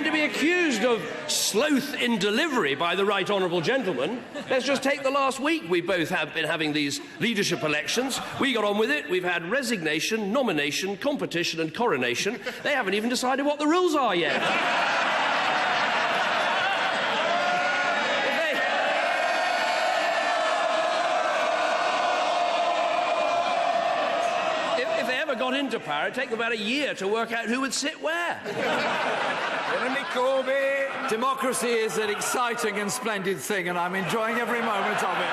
And to be accused of sloth in delivery by the right honourable gentleman, let's just take the last week. We both have been having these leadership elections. We got on with it. We've had resignation, nomination, competition and coronation. They haven't even decided what the rules are yet. If they ever got into power, it'd take them about a year to work out who would sit where. Jeremy Corbyn. Democracy is an exciting and splendid thing, and I'm enjoying every moment of it.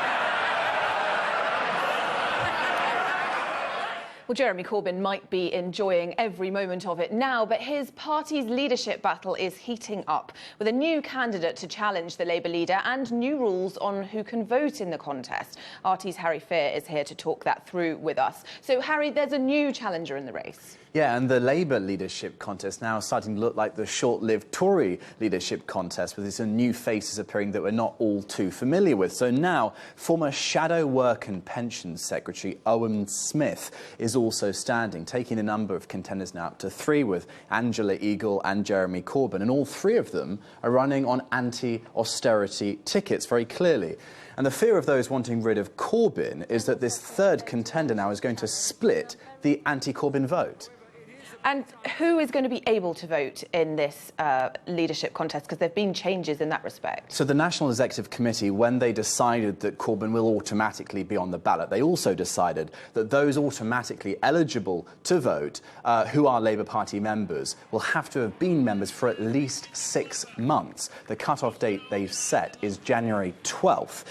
Well, Jeremy Corbyn might be enjoying every moment of it now, but his party's leadership battle is heating up, with a new candidate to challenge the Labour leader and new rules on who can vote in the contest. RT's Harry Fear is here to talk that through with us. So, Harry, there's a new challenger in the race. Yeah, and the Labour leadership contest now starting to look like the short-lived Tory leadership contest, with some new faces appearing that we're not all too familiar with. So now, former Shadow Work and Pensions Secretary Owen Smith is also standing, taking a number of contenders now up to 3, with Angela Eagle and Jeremy Corbyn, and all 3 of them are running on anti-austerity tickets, very clearly. And the fear of those wanting rid of Corbyn is that this 3rd contender now is going to split the anti-Corbyn vote. And who is going to be able to vote in this leadership contest? Because there have been changes in that respect. So the National Executive Committee, when they decided that Corbyn will automatically be on the ballot, they also decided that those automatically eligible to vote, who are Labour Party members, will have to have been members for at least 6 months. The cut-off date they've set is January 12th.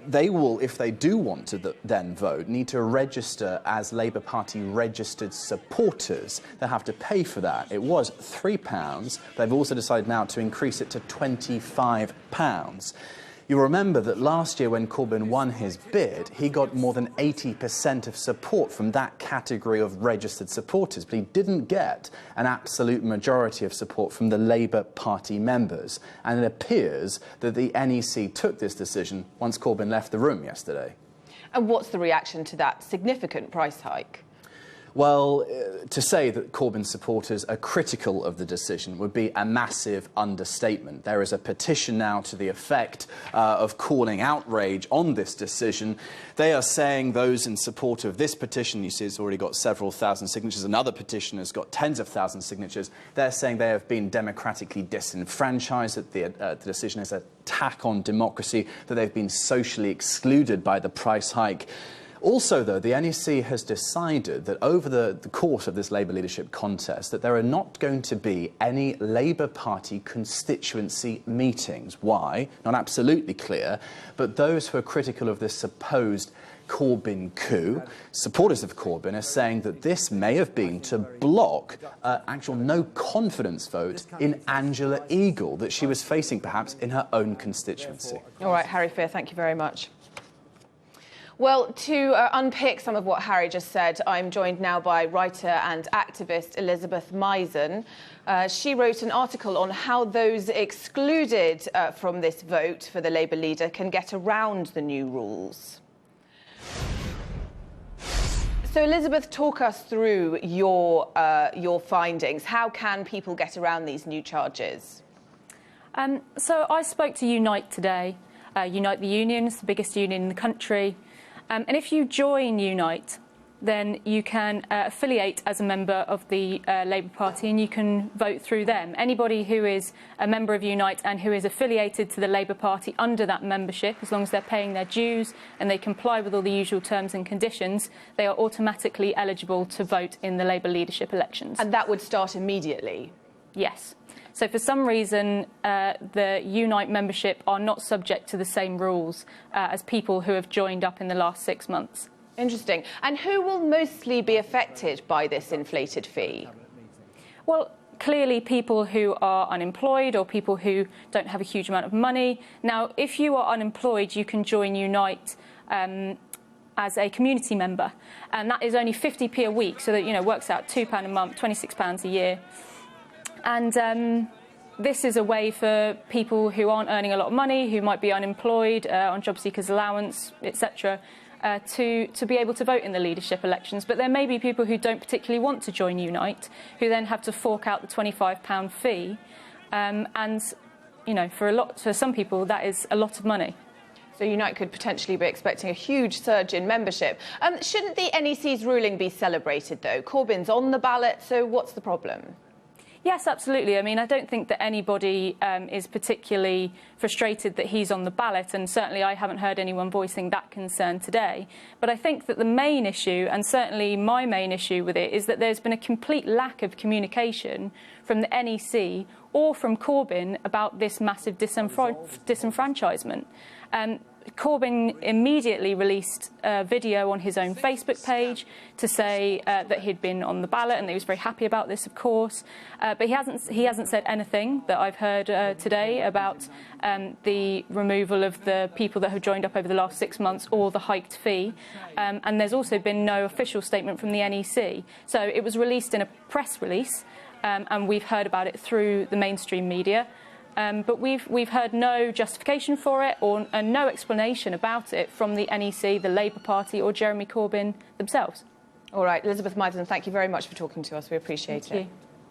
They will, if they do want to then vote, need to register as Labour Party registered supporters. They have to pay for that. It was £3. They've also decided now to increase it to £25. You'll remember that last year when Corbyn won his bid, he got more than 80% of support from that category of registered supporters, but he didn't get an absolute majority of support from the Labour Party members. And it appears that the NEC took this decision once Corbyn left the room yesterday. And what's the reaction to that significant price hike? Well, to say that Corbyn supporters are critical of the decision would be a massive understatement. There is a petition now to the effect of calling outrage on this decision. They are saying, those in support of this petition, you see it's already got several thousand signatures, another petition has got tens of thousands of signatures, they're saying they have been democratically disenfranchised, that the decision is an attack on democracy, that they've been socially excluded by the price hike. Also, though, the NEC has decided that over the course of this Labour leadership contest that there are not going to be any Labour Party constituency meetings. Why? Not absolutely clear, but those who are critical of this supposed Corbyn coup, supporters of Corbyn, are saying that this may have been to block an actual no-confidence vote in Angela Eagle that she was facing perhaps in her own constituency. All right, Harry Fear, thank you very much. Well, to unpick some of what Harry just said, I'm joined now by writer and activist Elizabeth Misen. She wrote an article on how those excluded from this vote for the Labour leader can get around the new rules. So, Elizabeth, talk us through your findings. How can people get around these new charges? So I spoke to Unite today. Unite the union is the biggest union in the country. And if you join Unite, then you can affiliate as a member of the Labour Party and you can vote through them. Anybody who is a member of Unite and who is affiliated to the Labour Party under that membership, as long as they're paying their dues and they comply with all the usual terms and conditions, they are automatically eligible to vote in the Labour leadership elections. And that would start immediately? Yes. So for some reason, the Unite membership are not subject to the same rules as people who have joined up in the last 6 months. Interesting. And who will mostly be affected by this inflated fee? Well, clearly people who are unemployed or people who don't have a huge amount of money. Now, if you are unemployed, you can join Unite as a community member, and that is only 50p a week, so that, you know, works out £2 a month, £26 a year. And this is a way for people who aren't earning a lot of money, who might be unemployed, on job seekers allowance, etc., to be able to vote in the leadership elections. But there may be people who don't particularly want to join Unite, who then have to fork out the £25 fee. And, you know, for some people, that is a lot of money. So Unite could potentially be expecting a huge surge in membership. Shouldn't the NEC's ruling be celebrated, though? Corbyn's on the ballot, so what's the problem? Yes, absolutely. I mean, I don't think that anybody is particularly frustrated that he's on the ballot, and certainly I haven't heard anyone voicing that concern today. But I think that the main issue, and certainly my main issue with it, is that there's been a complete lack of communication from the NEC or from Corbyn about this massive disenfranchisement. Corbyn immediately released a video on his own Facebook page to say that he'd been on the ballot, and he was very happy about this, of course. But he hasn't said anything that I've heard today about the removal of the people that have joined up over the last 6 months or the hiked fee. And there's also been no official statement from the NEC. So it was released in a press release, and we've heard about it through the mainstream media. But we've heard no justification for it and no explanation about it from the NEC, the Labour Party or Jeremy Corbyn themselves. All right, Elizabeth Myson, thank you very much for talking to us. We appreciate it. Thank you.